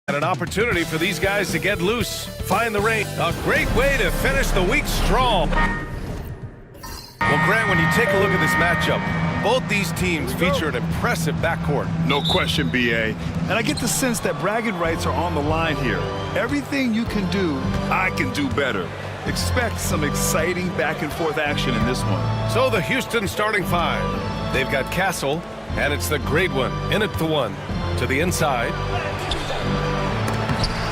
And an opportunity for these guys to get loose, find the range. A great way to finish the week strong. Well, Grant, when you take a look at this matchup, both these teams feature an impressive backcourt. No question, BA. And I get the sense that bragging rights are on the line here. Everything you can do, I can do better. Expect some exciting back-and-forth action in this one. So the Houston starting five. They've got Castle, and it's the great one. In at the one. To the inside.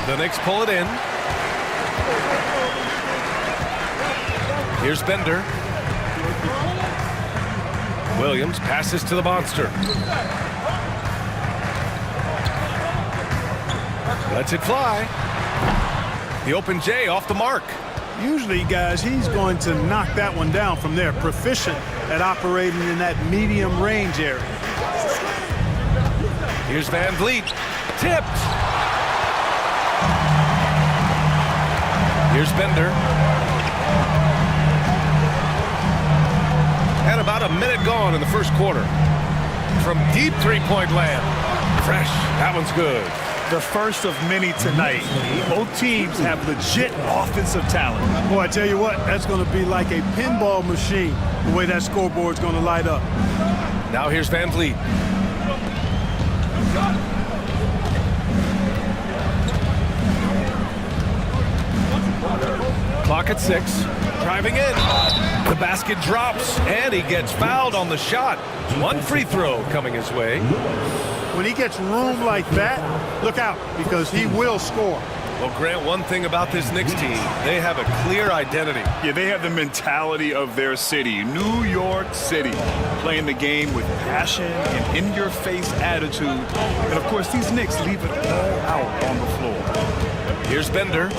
The Knicks pull it in. Here's Bender. Williams passes to the monster. Lets it fly. The open J off the mark. Usually, guys, he's going to knock that one down from there. Proficient at operating in that medium range area. Here's Van Vliet. Tipped. Here's Bender. And about a minute gone in the first quarter. From deep three-point land. Fresh. That one's good. The first of many tonight. Both teams have legit offensive talent. Boy, I tell you what, that's going to be like a pinball machine, the way that scoreboard's going to light up. Now here's Van Vliet. Clock at 6. Driving in. The basket drops, and he gets fouled on the shot. One free throw coming his way. When he gets room like that, look out, because he will score. Well, Grant, one thing about this Knicks team, they have a clear identity. Yeah, they have the mentality of their city, New York City, playing the game with passion and in-your-face attitude. And, of course, these Knicks leave it all out on the floor. Here's Bender.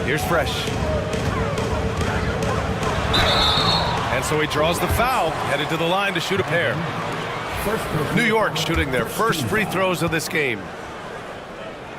Here's Fresh. And so he draws the foul, headed to the line to shoot a pair. New York shooting their first free throws of this game.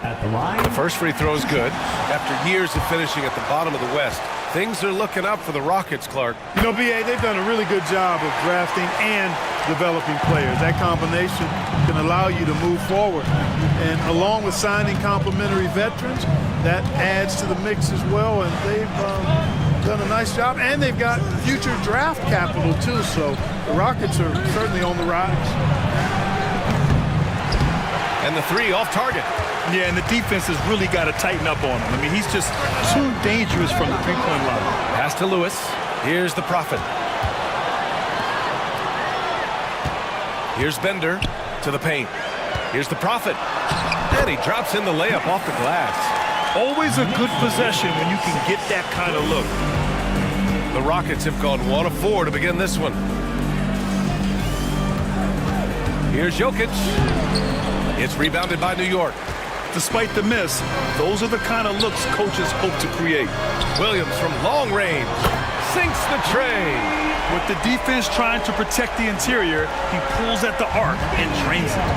The first free throw is good. After years of finishing at the bottom of the West, things are looking up for the Rockets, Clark. You know, BA, they've done a really good job of drafting and developing players. That combination can allow you to move forward. And along with signing complementary veterans, that adds to the mix as well. And they've done a nice job. And they've got future draft capital, too. So the Rockets are certainly on the rise. And the three off target. Yeah, and the defense has really got to tighten up on him. I mean, he's just too dangerous from the three-point line. Pass to Lewis. Here's the Prophet. Here's Bender to the paint. Here's the Prophet. And he drops in the layup off the glass. Always a good possession when you can get that kind of look. The Rockets have gone 1 of 4 to begin this one. Here's Jokic. It's rebounded by New York. Despite the miss, those are the kind of looks coaches hope to create. Williams from long range sinks the tray. With the defense trying to protect the interior, he pulls at the arc and drains it.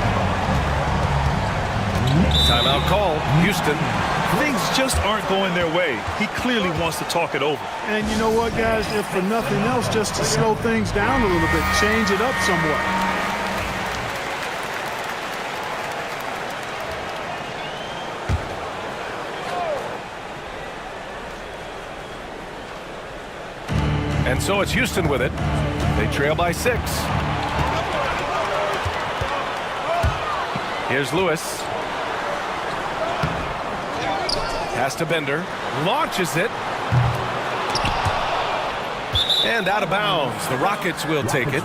Timeout call, Houston. Things just aren't going their way. He clearly wants to talk it over. And you know what, guys? If for nothing else, just to slow things down a little bit, change it up somewhat. And so it's Houston with it. They trail by 6. Here's Lewis. Pass to Bender. Launches it. And out of bounds. The Rockets will take it.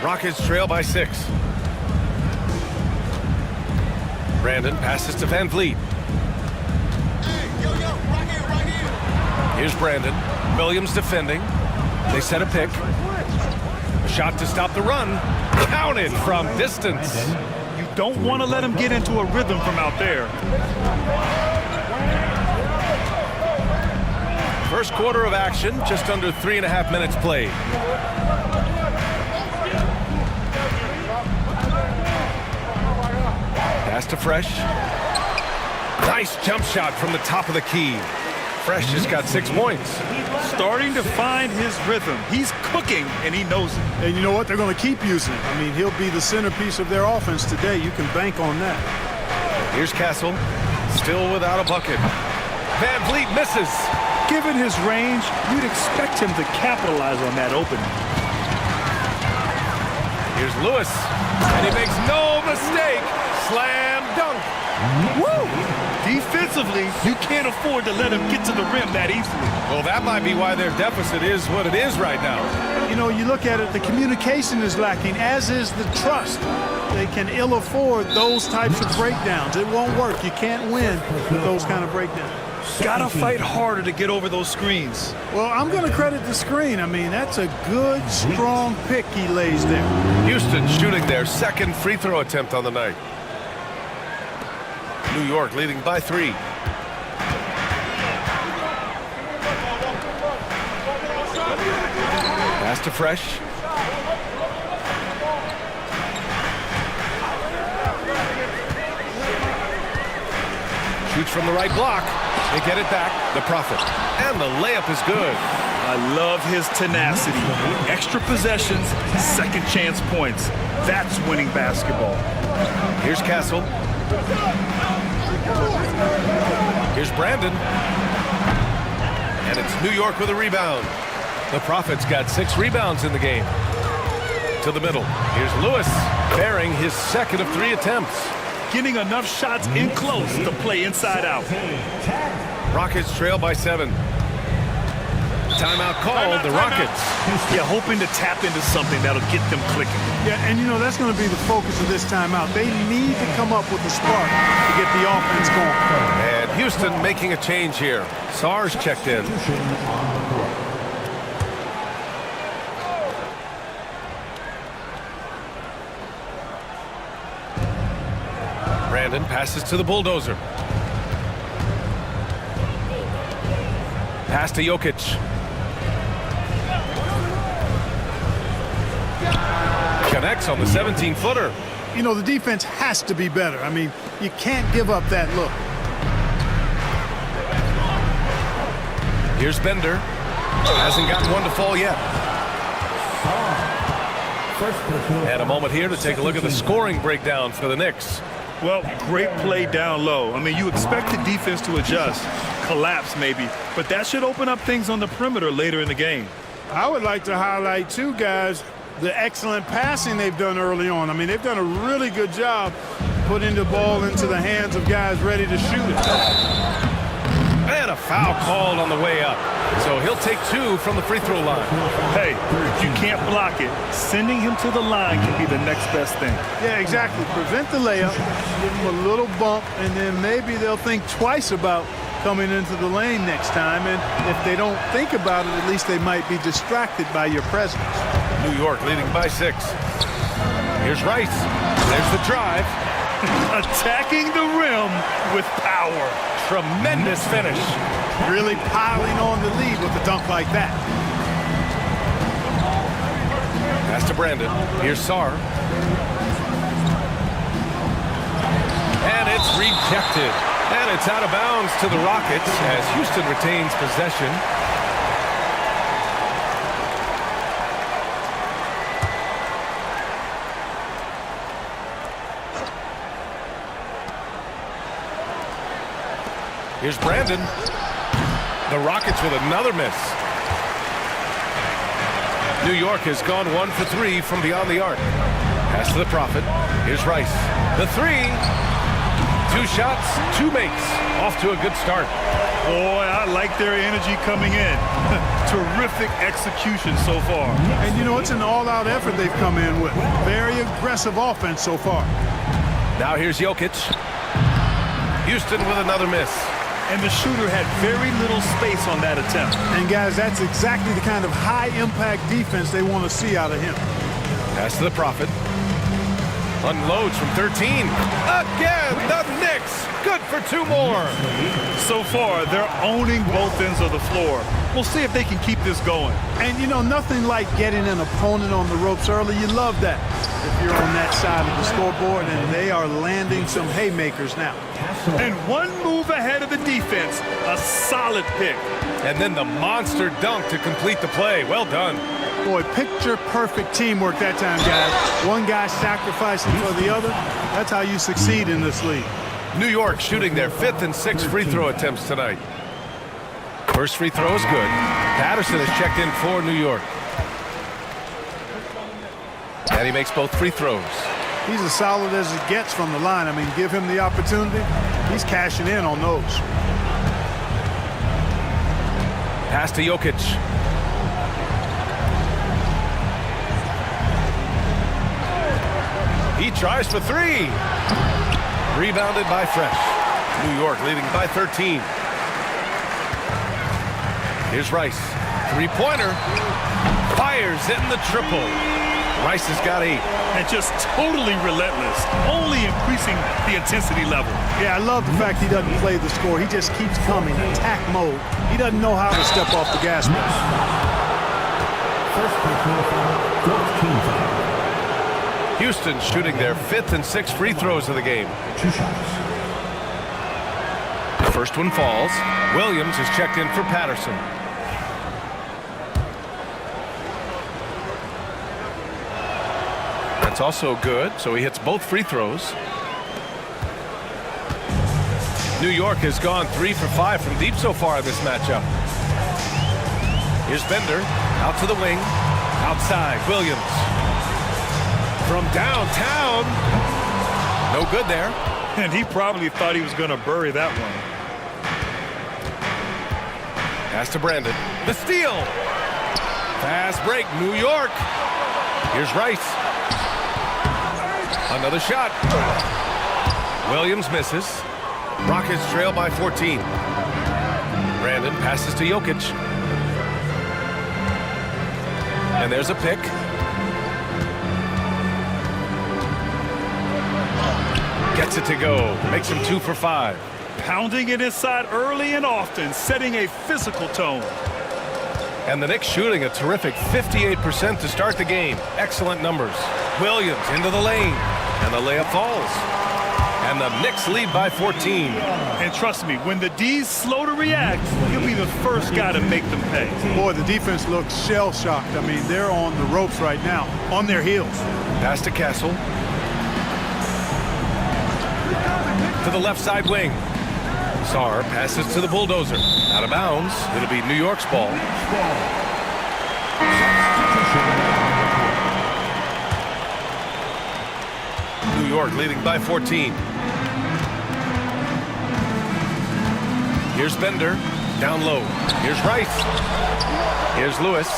Rockets trail by 6. Brandon passes to Van Vliet. Here's Brandon. Williams defending. They set a pick. A shot to stop the run. Counted from distance. You don't want to let him get into a rhythm from out there. First quarter of action, just under 3.5 minutes played. Pass to Fresh. Nice jump shot from the top of the key. Fresh just got 6 points. Starting to find his rhythm. He's cooking, and he knows it. And you know what? They're going to keep using him. I mean, he'll be the centerpiece of their offense today. You can bank on that. Here's Castle, still without a bucket. Van Vliet misses. Given his range, you'd expect him to capitalize on that opening. Here's Lewis, and he makes no mistake. Slam dunk. Woo! Defensively, you can't afford to let him get to the rim that easily. Well, that might be why their deficit is what it is right now. You know, you look at it, the communication is lacking, as is the trust. They can ill afford those types of breakdowns. It won't work. You can't win with those kind of breakdowns. Gotta fight harder to get over those screens. Well, I'm going to credit the screen. I mean, that's a good, strong pick he lays there. Houston shooting their second free throw attempt on the night. New York leading by 3. Pass to Fresh. Shoots from the right block. They get it back. The Prophet. And the layup is good. I love his tenacity. Extra possessions, second chance points. That's winning basketball. Here's Castle. Here's Brandon. And it's New York with a rebound. The Prophet's got 6 rebounds in the game. To the middle. Here's Lewis, bearing his second of 3 attempts. Getting enough shots in close to play inside out. Rockets trail by 7. Timeout called, the Rockets. Yeah, hoping to tap into something that'll get them clicking. Yeah, and you know, that's going to be the focus of this timeout. They need to come up with a spark to get the offense going. And Houston making a change here. Sarge checked in. Brandon passes to the bulldozer. Pass to Jokic. Connects on the 17-footer. You know, the defense has to be better. I mean, you can't give up that look. Here's Bender. Hasn't gotten one to fall yet. And a moment here to take a look at the scoring breakdown for the Knicks. Well, great play down low. I mean, you expect the defense to adjust, collapse maybe, but that should open up things on the perimeter later in the game. I would like to highlight, too, guys, the excellent passing they've done early on. I mean, they've done a really good job putting the ball into the hands of guys ready to shoot it. And a foul called on the way up. So he'll take 2 from the free throw line. Hey, if you can't block it, sending him to the line can be the next best thing. Yeah, exactly. Prevent the layup, give him a little bump, and then maybe they'll think twice about coming into the lane next time. And if they don't think about it, at least they might be distracted by your presence. New York leading by 6. Here's Rice. There's the drive. Attacking the rim with power. Tremendous finish. Really piling on the lead with a dunk like that. Pass to Brandon. Here's Sarr. And it's rejected. And it's out of bounds to the Rockets as Houston retains possession. Here's Brandon. The Rockets with another miss. New York has gone 1 for 3 from beyond the arc. Pass to the Prophet. Here's Rice. The 3. 2 shots, 2 makes. Off to a good start. Boy, I like their energy coming in. Terrific execution so far. And you know, it's an all-out effort they've come in with. Very aggressive offense so far. Now here's Jokic. Houston with another miss. And the shooter had very little space on that attempt. And guys, that's exactly the kind of high-impact defense they want to see out of him. Pass to the Prophet. Unloads from 13. Again, the Knicks. Good for 2 more. So far, they're owning both ends of the floor. We'll see if they can keep this going. And, you know, nothing like getting an opponent on the ropes early. You love that if you're on that side of the scoreboard, and they are landing some haymakers now. And one move ahead of the defense, a solid pick. And then the monster dunk to complete the play. Well done. Boy, picture-perfect teamwork that time, guys. One guy sacrificing for the other. That's how you succeed in this league. New York shooting their 5th and 6th free throw attempts tonight. First free throw is good. Patterson has checked in for New York. And he makes both free throws. He's as solid as it gets from the line. I mean, give him the opportunity. He's cashing in on those. Pass to Jokic. He tries for 3. Rebounded by Fresh. New York leading by 13. Here's Rice. 3-pointer. Fires in the triple. Rice has got 8. And just totally relentless, only increasing the intensity level. Yeah, I love the fact he doesn't play the score. He just keeps coming, attack mode. He doesn't know how to step off the gas pedal. Houston shooting their 5th and 6th free throws of the game. 2 shots. The first one falls. Williams has checked in for Patterson. That's also good, so he hits both free throws. New York has gone 3 for 5 from deep so far in this matchup. Here's Bender, out to the wing, outside, Williams. From downtown, no good there. And he probably thought he was going to bury that one. Pass to Brandon, the steal. Fast break, New York. Here's Rice. Another shot. Williams misses. Rockets trail by 14. Brandon passes to Jokic. And there's a pick. Gets it to go. Makes him 2 for 5. Pounding it inside early and often, setting a physical tone. And the Knicks shooting a terrific 58% to start the game. Excellent numbers. Williams into the lane. And the layup falls. And the Knicks lead by 14. And trust me, when the D's slow to react, he'll be the first guy to make them pay. Boy, the defense looks shell-shocked. I mean, they're on the ropes right now, on their heels. Pass to Castle. To the left side wing. Sarr passes to the bulldozer. Out of bounds. It'll be New York's ball. New York leading by 14. Here's Bender. Down low. Here's Rice. Here's Lewis.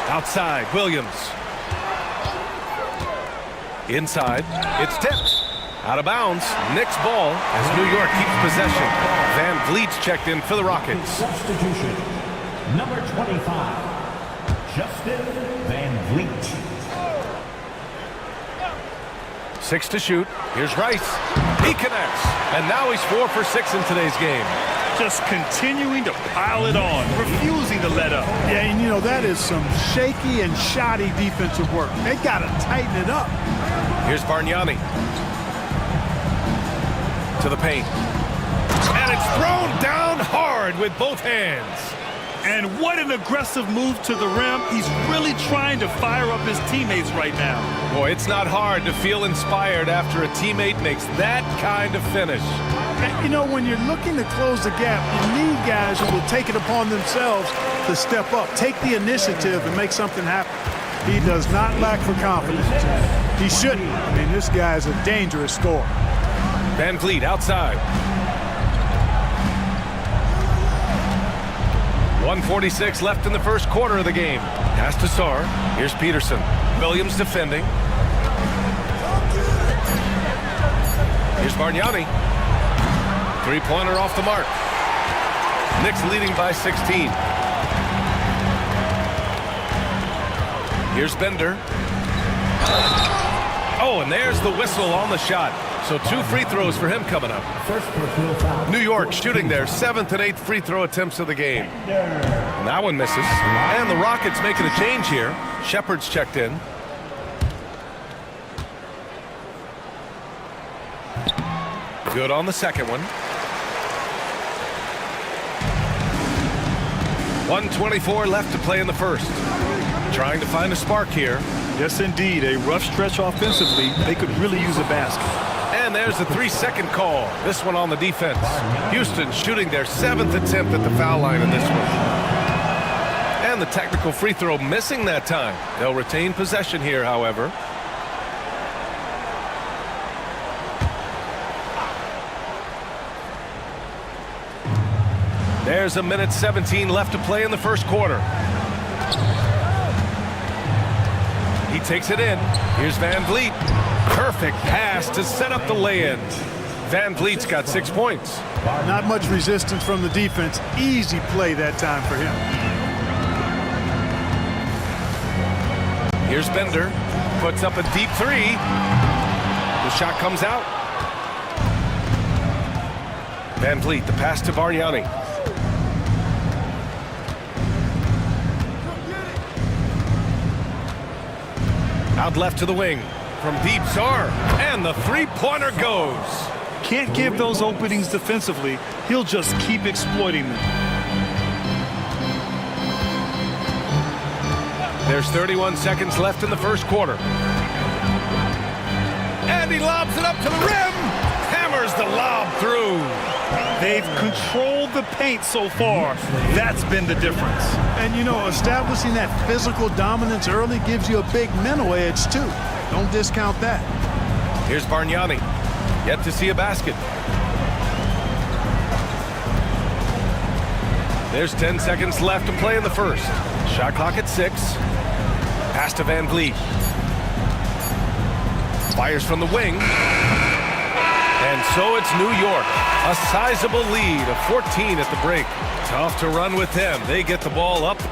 Outside. Williams. Inside. It's tipped. Out of bounds. Knicks ball as New York keeps possession. Van Vliet's checked in for the Rockets. Substitution. Number 25. Justin Van Vliet. 6 to shoot. Here's Rice. He connects. And now he's 4 for 6 in today's game. Just continuing to pile it on, refusing to let up. Yeah, and you know, that is some shaky and shoddy defensive work. They got to tighten it up. Here's Bargnani. To the paint. And it's thrown down hard with both hands. And what an aggressive move to the rim. He's really trying to fire up his teammates right now. Boy, it's not hard to feel inspired after a teammate makes that kind of finish. You know, when you're looking to close the gap, you need guys who will take it upon themselves to step up, take the initiative and make something happen. He does not lack for confidence. He shouldn't. I mean, this guy is a dangerous scorer. Van Vliet outside. 1:46 left in the first quarter of the game. Pass to Sarr. Here's Peterson. Williams defending. Here's Bargnani. Three-pointer off the mark. Knicks leading by 16. Here's Bender. Oh, and there's the whistle on the shot. So 2 free throws for him coming up. First personal foul. New York shooting their 7th and 8th free throw attempts of the game. And that one misses. And the Rockets making a change here. Shepard's checked in. Good on the second one. 1:24 left to play in the first. Trying to find a spark here. Yes, indeed. A rough stretch offensively. They could really use a basket. And there's the 3-second call. This one on the defense. Houston shooting their 7th attempt at the foul line in this one. And the technical free throw missing that time. They'll retain possession here, however. There's a minute 17 left to play in the first quarter. He takes it in. Here's Van Vliet. Perfect pass to set up the lay-in. Van Vliet's got 6 points. Not much resistance from the defense. Easy play that time for him. Here's Bender. Puts up a deep 3. The shot comes out. Van Vliet, the pass to Bargnani. Out left to the wing. From deep, Czar. And the three-pointer goes. Can't give those openings defensively. He'll just keep exploiting them. There's 31 seconds left in the first quarter. And he lobs it up to the rim. Hammers the lob through. They've controlled the paint so far. That's been the difference. And, you know, establishing that physical dominance early gives you a big mental edge, too. Don't discount that. Here's Bargnani. Yet to see a basket. There's 10 seconds left to play in the first. Shot clock at 6. Pass to Van Vliet. Fires from the wing. And so it's New York. A sizable lead of 14 at the break. Tough to run with them. They get the ball up.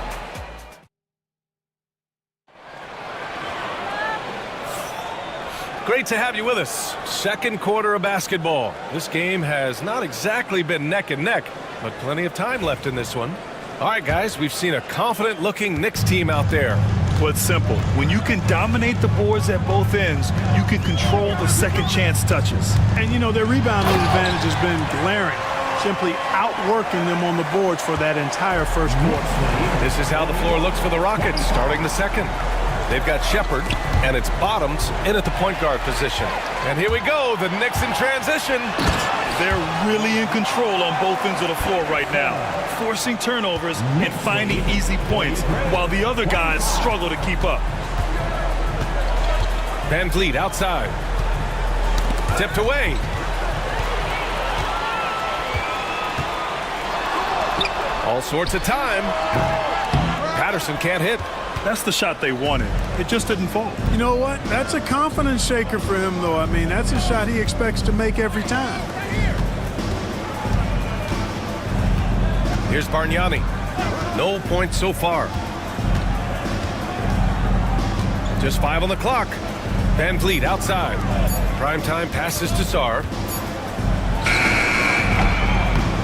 Great to have you with us. Second quarter of basketball. This game has not exactly been neck and neck, but plenty of time left in this one. All right, guys, we've seen a confident-looking Knicks team out there. Well, it's simple. When you can dominate the boards at both ends, you can control the second chance touches. And, you know, their rebounding advantage has been glaring, simply outworking them on the boards for that entire first quarter. This is how the floor looks for the Rockets starting the second. They've got Shepard, and it's Bottoms in at the point guard position. And here we go, the Knicks in transition. They're really in control on both ends of the floor right now, forcing turnovers and finding easy points while the other guys struggle to keep up. Van Vliet outside. Tipped away. All sorts of time. Patterson can't hit. That's the shot they wanted. It just didn't fall. You know what? That's a confidence shaker for him, though. I mean, that's a shot he expects to make every time. Here's Bargnani. No points so far. Just 5 on the clock. Van Vliet outside. Primetime passes to Sarr.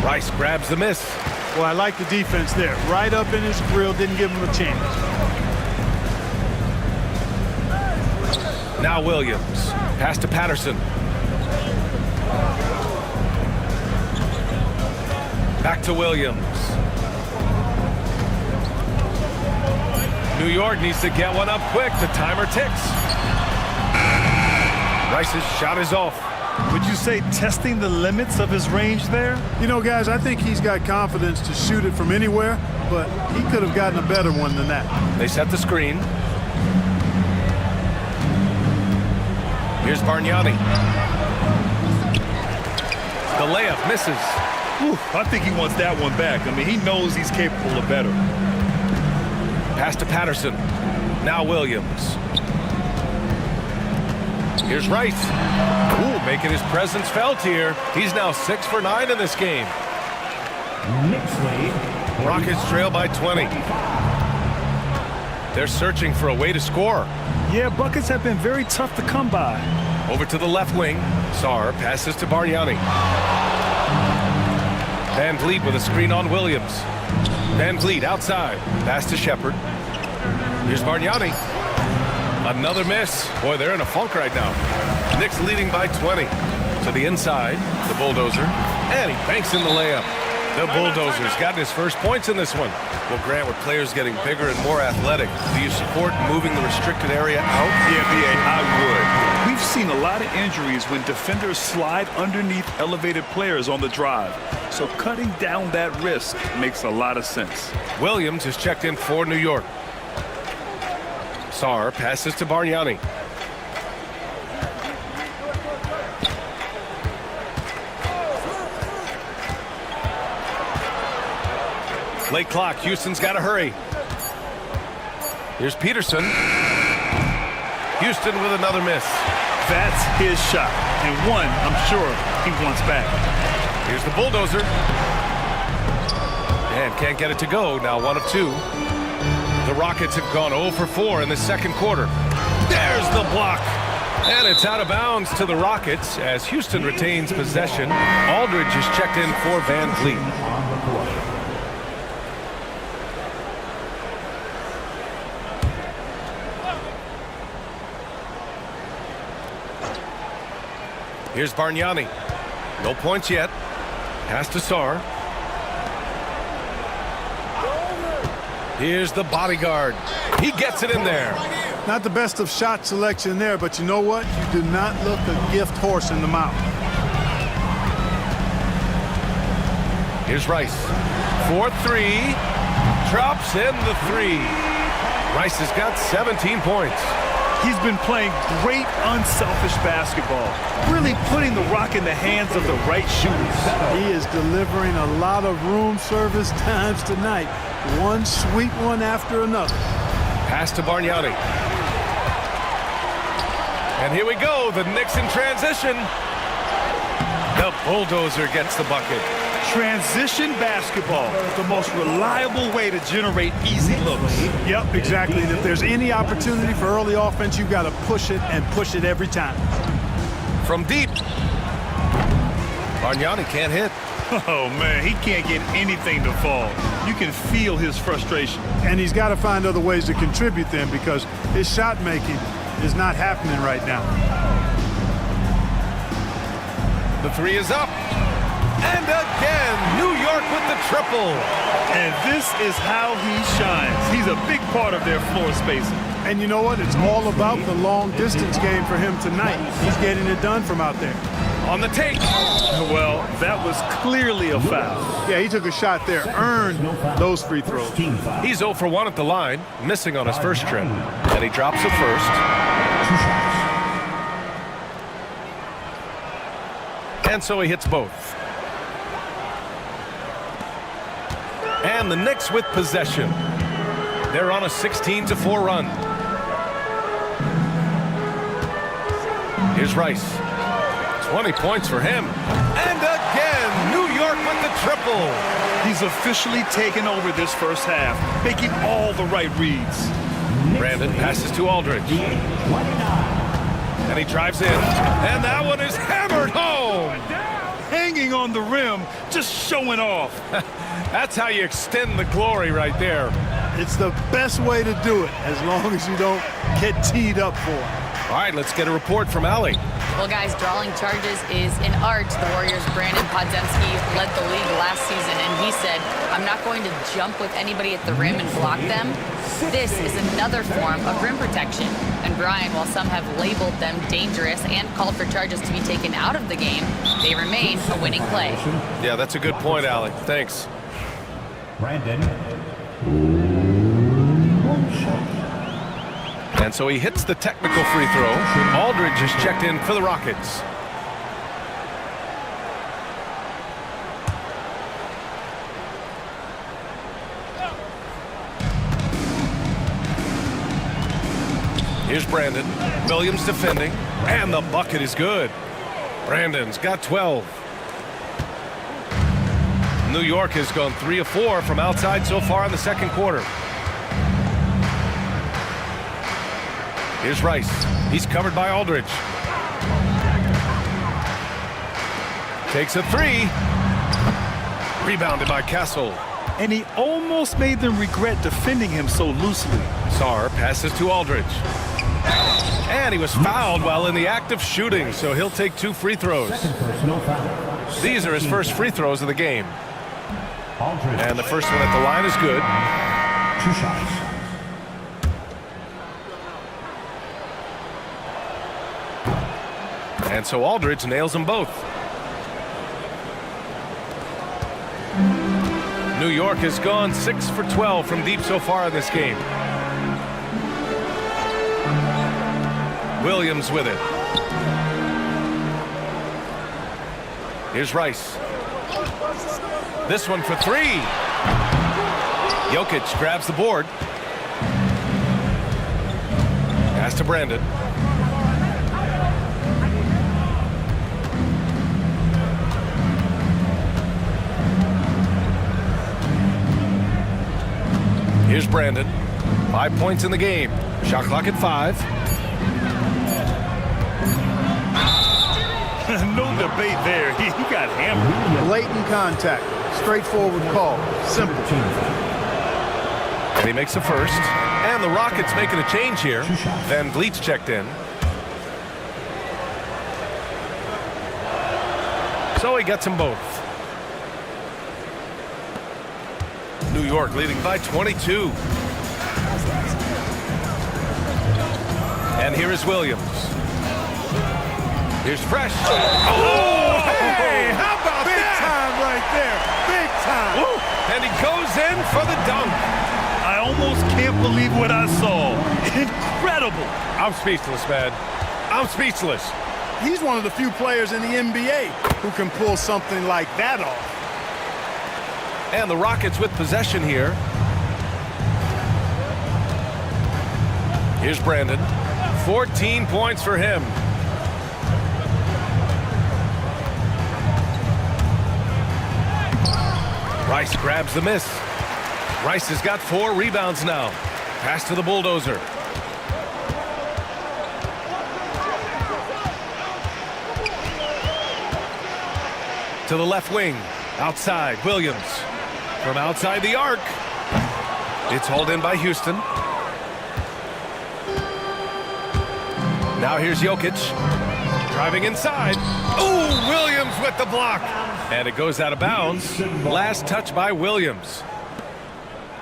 Rice grabs the miss. Well, I like the defense there. Right up in his grill, didn't give him a chance. Now Williams. Pass to Patterson. Back to Williams. New York needs to get one up quick. The timer ticks. Rice's shot is off. Would you say testing the limits of his range there? You know, guys, I think he's got confidence to shoot it from anywhere, but he could have gotten a better one than that. They set the screen. Here's Bargnani. The layup misses. Whew, I think he wants that one back. I mean, he knows he's capable of better. Pass to Patterson. Now Williams. Here's Rice. Ooh, making his presence felt here. He's now 6 for 9 in this game. Knicks lead. Rockets trail by 20. They're searching for a way to score. Yeah, buckets have been very tough to come by. Over to the left wing. Saar passes to Bargnani. Van Vliet with a screen on Williams. Van Vliet outside. Pass to Shepard. Here's Bargnani. Another miss. Boy, they're in a funk right now. Knicks leading by 20. To the inside, the bulldozer. And he banks in the layup. The bulldozer's gotten his first points in this one. Well, Grant, with players getting bigger and more athletic, do you support moving the restricted area out? Yeah, B.A., I would. We've seen a lot of injuries when defenders slide underneath elevated players on the drive. So cutting down that risk makes a lot of sense. Williams is checked in for New York. Saar passes to Bargnani. Late clock. Houston's got to hurry. Here's Peterson. Houston with another miss. That's his shot. And one, I'm sure, he wants back. Here's the bulldozer. And can't get it to go. Now 1 of 2. The Rockets have gone 0 for 4 in the second quarter. There's the block. And it's out of bounds to the Rockets as Houston retains possession. Aldridge is checked in for Van Vliet. Here's Bargnani. No points yet. Pass to Saar. Here's the bodyguard. He gets it in there. Not the best of shot selection there, but you know what? You do not look a gift horse in the mouth. Here's Rice. 4-3. Drops in the 3. Rice has got 17 points. He's been playing great, unselfish basketball, really putting the rock in the hands of the right shooters. He is delivering a lot of room service times tonight. One sweet one after another. Pass to Bargnani. And here we go, the Knicks in transition. The bulldozer gets the bucket. Transition basketball, the most reliable way to generate easy looks. Yep, exactly. And if there's any opportunity for early offense, you've got to push it and push it every time. From deep. Bargnani can't hit. Oh, man, he can't get anything to fall. You can feel his frustration. And he's got to find other ways to contribute then because his shot making is not happening right now. The 3 is up. And again, New York with the triple. And this is how he shines. He's a big part of their floor spacing. And you know what? It's all about the long distance game for him tonight. He's getting it done from out there. On the take. Well, that was clearly a foul. Yeah, he took a shot there, earned those free throws. He's 0 for 1 at the line, missing on his first trip. And he drops the first. And so he hits both. And the Knicks with possession. They're on a 16-4 run. Here's Rice. 20 points for him. And again, New York with the triple. He's officially taken over this first half, making all the right reads. Brandon passes to Aldridge. And he drives in. And that one is hammered home. Hanging on the rim, just showing off. That's how you extend the glory right there. It's the best way to do it, as long as you don't get teed up for it. All right, let's get a report from Allie. Well, guys, drawing charges is an art. The Warriors' Brandon Podziemski led the league last season, and he said, I'm not going to jump with anybody at the rim and block them. This is another form of rim protection. And Brian, while some have labeled them dangerous and called for charges to be taken out of the game, they remain a winning play. Yeah, that's a good point, Allie. Thanks. Brandon. And so he hits the technical free throw. Aldridge is checked in for the Rockets. Here's Brandon. Williams defending. And the bucket is good. Brandon's got 12. New York has gone 3 of 4 from outside so far in the second quarter. Here's Rice. He's covered by Aldridge. Takes a three. Rebounded by Castle. And he almost made them regret defending him so loosely. Sarr passes to Aldridge. And he was fouled while in the act of shooting, so he'll take 2 free throws. Personal foul. These are his first free throws of the game. Aldridge. And the first one at the line is good. 2 shots. And so Aldridge nails them both. New York has gone 6 for 12 from deep so far in this game. Williams with it. Here's Rice. This one for 3. Jokic grabs the board. Pass to Brandon. Here's Brandon. 5 points in the game. Shot clock at 5. No debate there. He got hammered. Blatant contact. Straightforward call. Simple. And he makes the first. And the Rockets making a change here. Van Vliet's checked in. So he gets them both. New York leading by 22. And here is Williams. Here's Fresh. Oh, hey, how about Big that? time right there. Big time. Woo. And he goes in for the dunk. I almost can't believe what I saw. Incredible. I'm speechless, man. I'm speechless. He's one of the few players in the NBA who can pull something like that off. And the Rockets with possession here. Here's Brandon. 14 points for him. Rice grabs the miss. Rice has got 4 rebounds now. Pass to the bulldozer. To the left wing. Outside, Williams. From outside the arc. It's hauled in by Houston. Now here's Jokic. Driving inside. Ooh, Williams with the block. And it goes out of bounds. Last touch by Williams.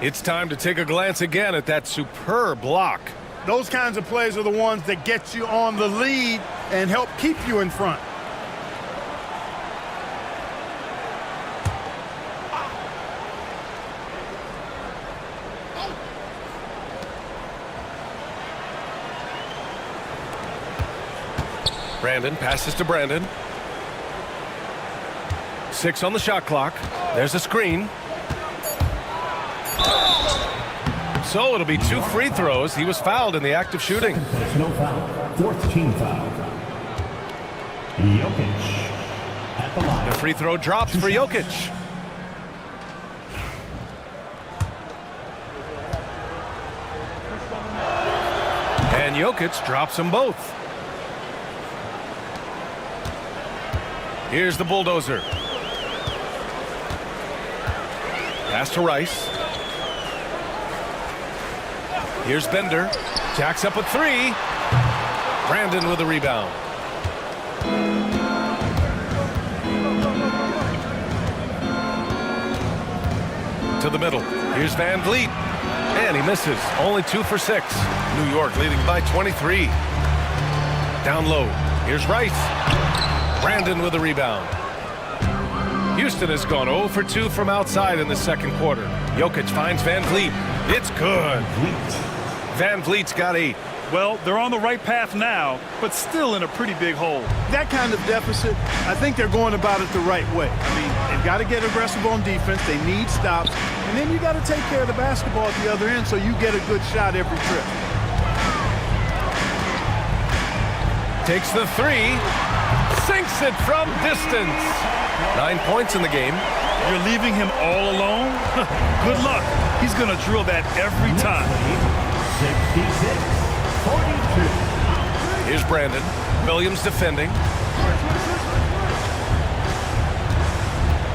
It's time to take a glance again at that superb block. Those kinds of plays are the ones that get you on the lead and help keep you in front. Brandon passes to Brandon. 6 on the shot clock. There's a screen. So it'll be 2 free throws. He was fouled in the act of shooting. Personal foul. 4th team foul. Jokic at the line. The free throw drops for Jokic. And Jokic drops them both. Here's the bulldozer. Pass to Rice. Here's Bender. Jacks up a 3. Brandon with a rebound. To the middle. Here's Van Vliet. And he misses. Only 2 for 6. New York leading by 23. Down low. Here's Rice. Brandon with a rebound. Houston has gone 0 for 2 from outside in the second quarter. Jokic finds Van Vliet. It's good. Van Vliet's got 8. Well, they're on the right path now, but still in a pretty big hole. That kind of deficit, I think they're going about it the right way. I mean, they've got to get aggressive on defense. They need stops. And then you got to take care of the basketball at the other end so you get a good shot every trip. Takes the 3. Sinks it from distance. 9 points in the game. You're leaving him all alone? Good luck. He's going to drill that every time. 66-42. Here's Brandon. Williams defending.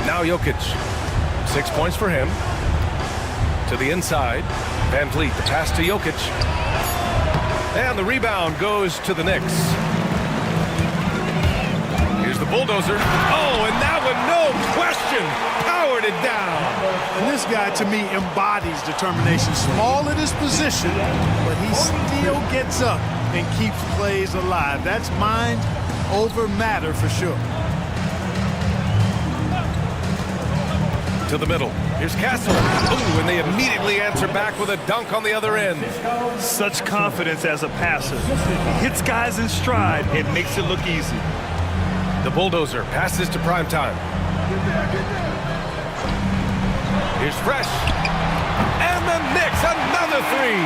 Now Jokic. 6 points for him. To the inside. Van Vliet, the pass to Jokic. And the rebound goes to the Knicks. Here's the bulldozer. Oh, and that one, no question, powered it down. And this guy, to me, embodies determination. Small at his position, but he still gets up and keeps plays alive. That's mind over matter for sure. To the middle. Here's Castle. Ooh, and they immediately answer back with a dunk on the other end. Such confidence as a passer. He hits guys in stride and makes it look easy. The bulldozer passes to primetime. Here's Fresh. And the Knicks, another three.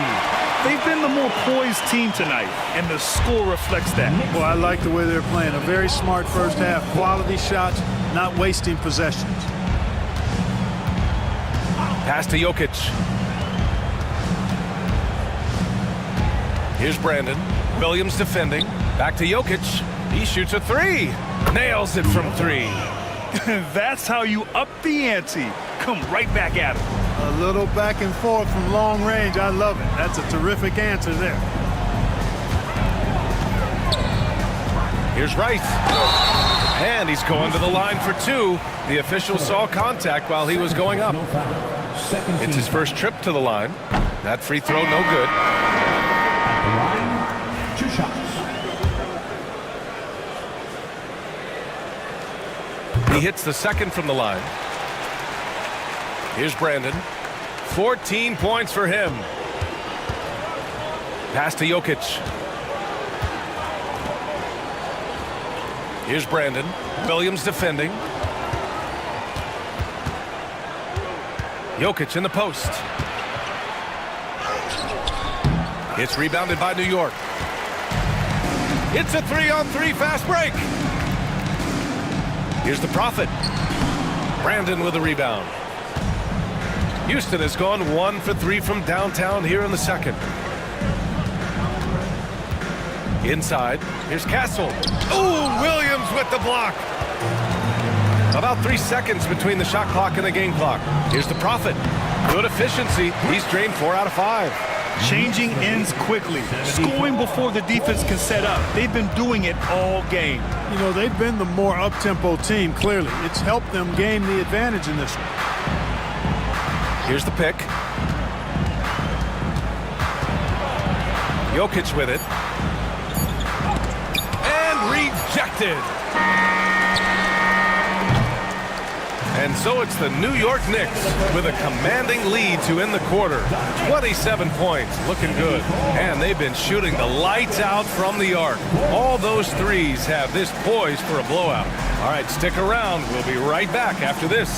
They've been the more poised team tonight, and the score reflects that. Well, I like the way they're playing. A very smart first half. Quality shots, not wasting possessions. Pass to Jokic. Here's Brandon. Williams defending. Back to Jokic. He shoots a three. Nails it from three. That's how you up the ante. Come right back at him. A little back and forth from long range. I love it. That's a terrific answer there. Here's Rice. And he's going to the line for two. The official saw contact while he was going up. It's his first trip to the line. That free throw, no good. At the line, 2 shots. He hits the second from the line. Here's Brandon. 14 points for him. Pass to Jokic. Here's Brandon. Williams defending. Jokic in the post. It's rebounded by New York. It's a 3-on-3 fast break. Here's the Prophet. Brandon with a rebound. Houston has gone 1 for 3 from downtown here in the second. Inside, here's Castle. Ooh, Williams with the block. About 3 seconds between the shot clock and the game clock. Here's the Prophet. Good efficiency. He's drained 4 out of 5. Changing ends quickly. Scoring before the defense can set up. They've been doing it all game. You know, they've been the more up-tempo team, clearly. It's helped them gain the advantage in this one. Here's the pick. Jokic with it. And rejected. And so it's the New York Knicks with a commanding lead to end the quarter. 27 points, looking good. And they've been shooting the lights out from the arc. All those threes have this poised for a blowout. All right, stick around. We'll be right back after this.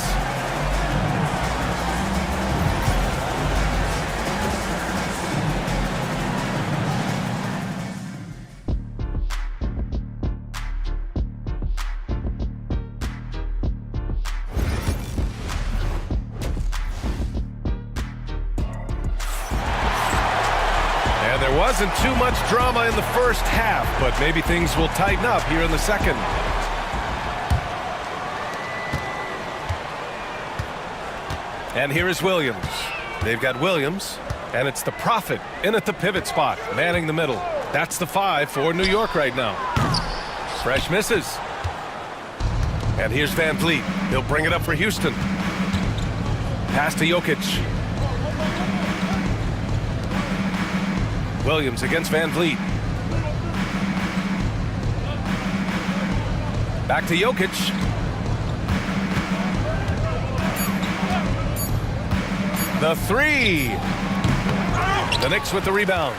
There wasn't too much drama in the first half, but maybe things will tighten up here in the second. And here is Williams. They've got Williams, and it's the Prophet in at the pivot spot, manning the middle. That's the 5 for New York right now. Fresh misses. And here's Van Vliet. He'll bring it up for Houston. Pass to Jokic. Williams against Van Vliet. Back to Jokic. The 3. The Knicks with the rebound.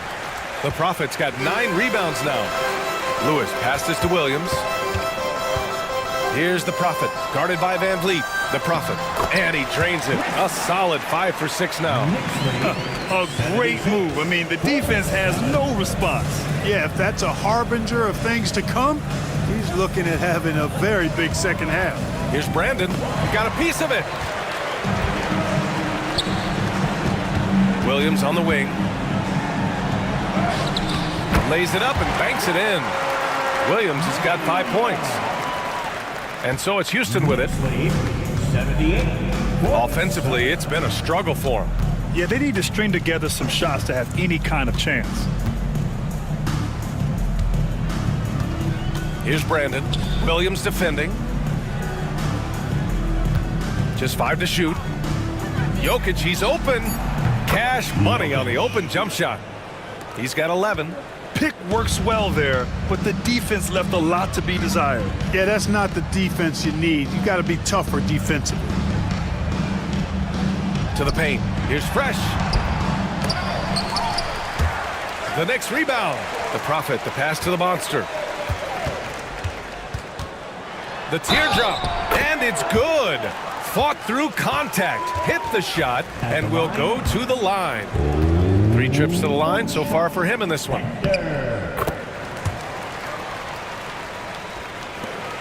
The Prophet's got 9 rebounds now. Lewis passes to Williams. Here's the Prophet, guarded by Van Vliet. The Prophet, and he drains it. A solid 5 for 6 now. A great move. I mean, the defense has no response. Yeah, if that's a harbinger of things to come, he's looking at having a very big second half. Here's Brandon. He got a piece of it. Williams on the wing. Lays it up and banks it in. Williams has got 5 points. And so it's Houston with it. 78. Offensively, it's been a struggle for him. Yeah, they need to string together some shots to have any kind of chance. Here's Brandon. Williams defending. Just 5 to shoot. Jokic, he's open. Cash money on the open jump shot. He's got 11. Pick works well there, but the defense left a lot to be desired. Yeah, that's not the defense you need. You got to be tougher defensively. To the paint. Here's Fresh. The next rebound. The Prophet, the pass to the Monster. The teardrop, and it's good. Fought through contact, hit the shot, and will go to the line. 3 trips to the line so far for him in this one.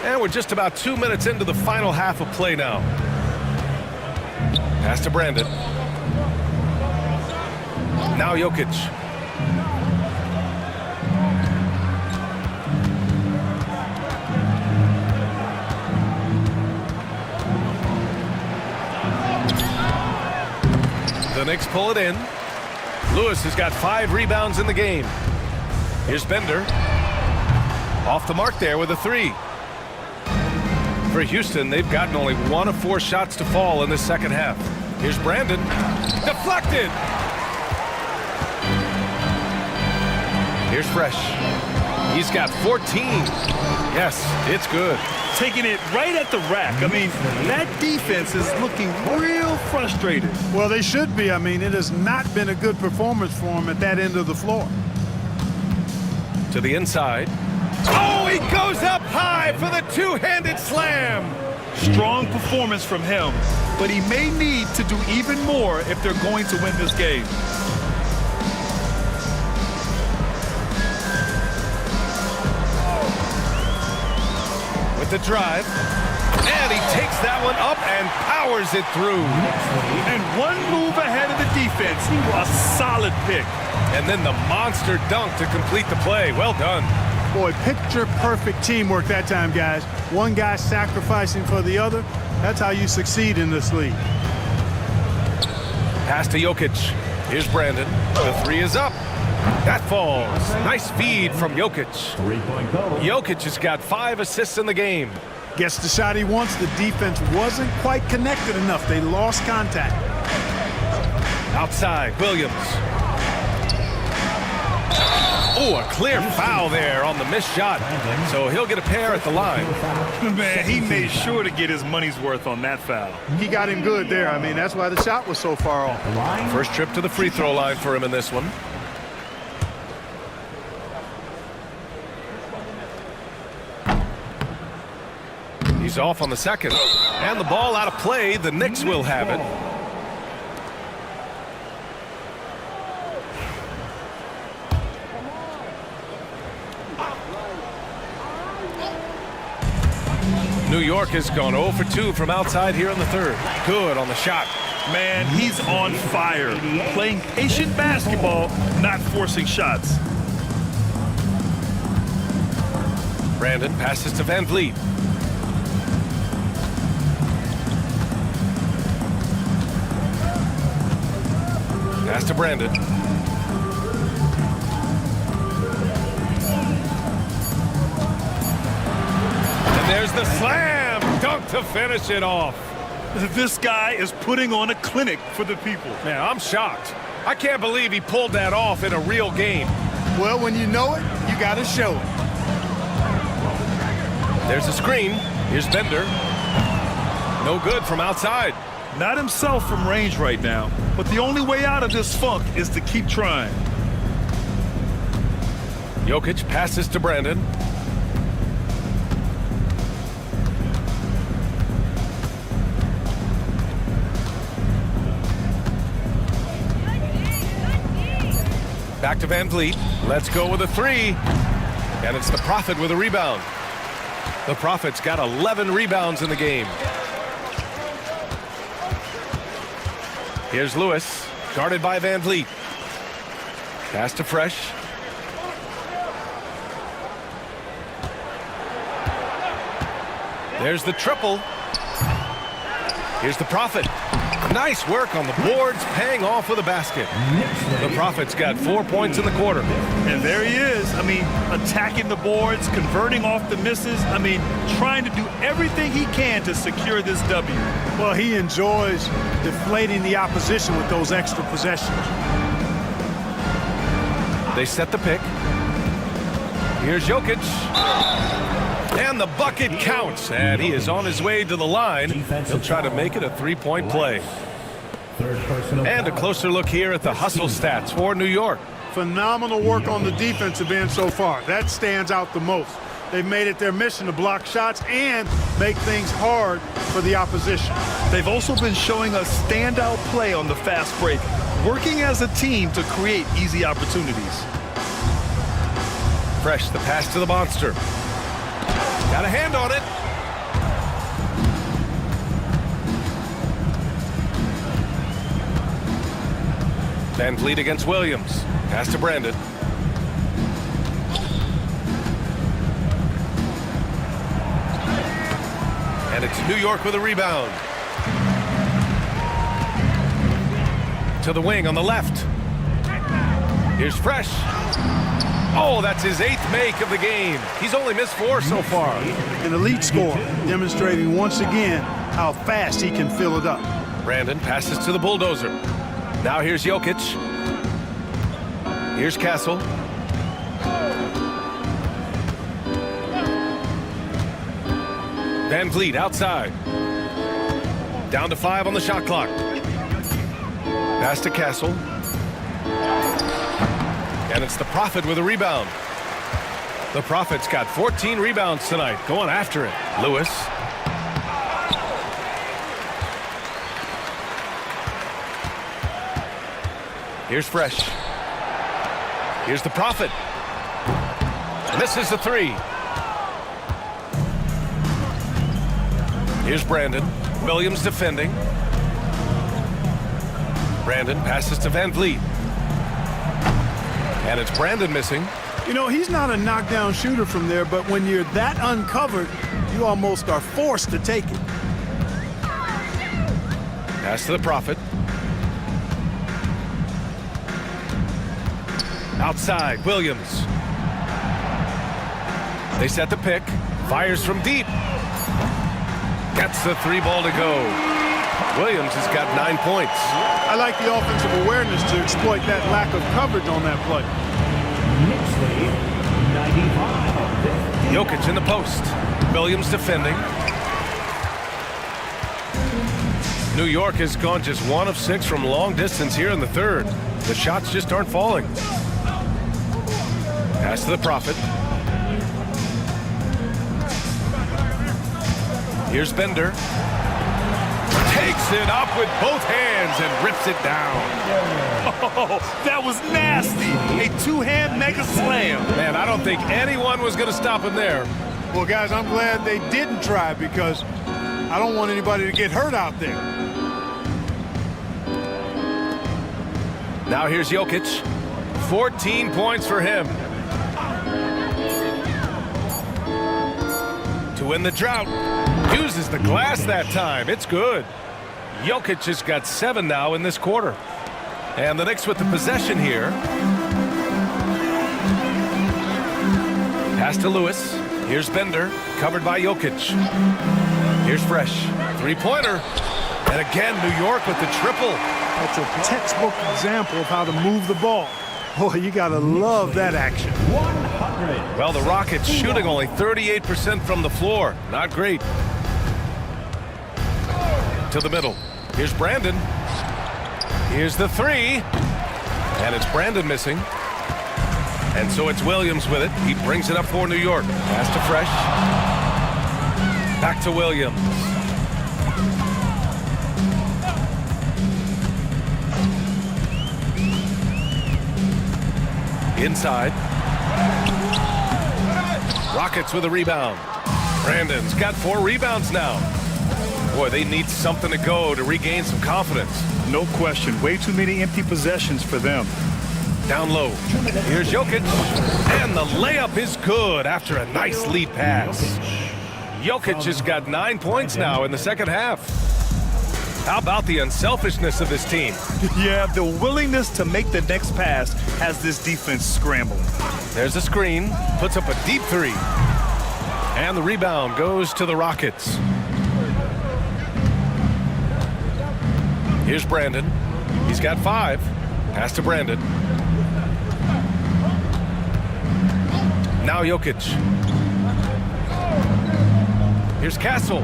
And we're just about 2 minutes into the final half of play now. Pass to Brandon. Now Jokic. The Knicks pull it in. Lewis has got 5 rebounds in the game. Here's Bender. Off the mark there with a 3. For Houston, they've gotten only 1 of 4 shots to fall in the second half. Here's Brandon. Deflected. Here's Fresh. He's got 14. Yes, it's good. Taking it right at the rack. I mean, that defense is looking real frustrated. Well, they should be. I mean, it has not been a good performance for him at that end of the floor. To the inside. Oh, he goes up high for the 2-handed slam. Strong performance from him, but he may need to do even more if they're going to win this game. With the drive, and he takes that one up and powers it through. And 1 move ahead of the defense. A solid pick. And then the monster dunk to complete the play. Well done. Boy, picture-perfect teamwork that time, guys. One guy sacrificing for the other. That's how you succeed in this league. Pass to Jokic. Here's Brandon. The 3 is up. That falls. Nice feed from Jokic. 3-point goal. Jokic has got 5 assists in the game. Gets the shot he wants. The defense wasn't quite connected enough. They lost contact. Outside, Williams. Oh, a clear foul there on the missed shot. So he'll get a pair at the line. Man, he made sure to get his money's worth on that foul. He got him good there. I mean, that's why the shot was so far off. First trip to the free throw line for him in this one. He's off on the second. And the ball out of play. The Knicks will have it. New York has gone 0 for 2 from outside here in the third. Good on the shot. Man, he's on fire. Playing patient basketball, not forcing shots. Brandon passes to Van Vliet. Pass to Brandon. And there's the slam dunk to finish it off. This guy is putting on a clinic for the people. Man, I'm shocked. I can't believe he pulled that off in a real game. Well, when you know it, you got to show it. There's a screen. Here's Bender. No good from outside. Not himself from range right now, but the only way out of this funk is to keep trying. Jokic passes to Brandon. Back to Van Vliet. Let's go with a 3. And it's the Prophet with a rebound. The Prophet's got 11 rebounds in the game. Here's Lewis, guarded by Van Vliet. Pass to Fresh. There's the triple. Here's the Prophet. Nice work on the boards, paying off with a basket. The Prophet's got 4 points in the quarter. And there he is. I mean, attacking the boards, converting off the misses. I mean, trying to do everything he can to secure this W. Well, he enjoys deflating the opposition with those extra possessions. They set the pick. Here's Jokic. And the bucket counts, and he is on his way to the line. He'll try to make it a three-point play. And a closer look here at the hustle stats for New York. Phenomenal work on the defensive end so far. That stands out the most. They've made it their mission to block shots and make things hard for the opposition. They've also been showing us standout play on the fast break, working as a team to create easy opportunities. Fresh, the pass to the monster. Got a hand on it. Van Vliet against Williams. Pass to Brandon. And it's New York with a rebound. To the wing on the left. Here's Fresh. Oh, that's his 8th make of the game. He's only missed 4 so far. An elite scorer, demonstrating once again how fast he can fill it up. Brandon passes to the bulldozer. Now here's Jokic. Here's Castle. Van Vliet outside. Down to 5 on the shot clock. Pass to Castle. And it's the Prophet with a rebound. The Prophet's got 14 rebounds tonight, going after it. Lewis. Here's Fresh. Here's the Prophet. And this is the 3. Here's Brandon. Williams defending. Brandon passes to Van Vliet. And it's Brandon missing. You know, he's not a knockdown shooter from there, but when you're that uncovered, you almost are forced to take it. Pass to the Prophet. Outside, Williams. They set the pick. Fires from deep. Gets the 3 ball to go. Williams has got 9 points. I like the offensive awareness to exploit that lack of coverage on that play. Jokic in the post. Williams defending. New York has gone just 1 of 6 from long distance here in the 3rd. The shots just aren't falling. Pass to the Prophet. Here's Bender. Takes it up with both hands and rips it down. Oh, that was nasty. A 2-hand mega slam. Man, I don't think anyone was going to stop him there. Well, guys, I'm glad they didn't try because I don't want anybody to get hurt out there. Now here's Jokic. 14 points for him. To win the drought. Uses the glass that time. It's good. Jokic has got 7 now in this quarter. And the Knicks with the possession here. Pass to Lewis. Here's Bender, covered by Jokic. Here's Fresh. 3-pointer. And again, New York with the triple. That's a textbook example of how to move the ball. Boy, you got to love that action. 100. Well, the Rockets shooting only 38% from the floor. Not great. To the middle. Here's Brandon. Here's the 3. And it's Brandon missing. And so it's Williams with it. He brings it up for New York. Pass to Fresh. Back to Williams. Inside. Rockets with a rebound. Brandon's got 4 rebounds now. Boy, they need something to go to regain some confidence. No question. Way too many empty possessions for them. Down low. Here's Jokic. And the layup is good after a nice lead pass. Jokic has got 9 points now in the second half. How about the unselfishness of this team? Yeah, the willingness to make the next pass has this defense scrambling. There's a screen, puts up a deep three. And the rebound goes to the Rockets. Here's Brandon. He's got 5. Pass to Brandon. Now Jokic. Here's Castle.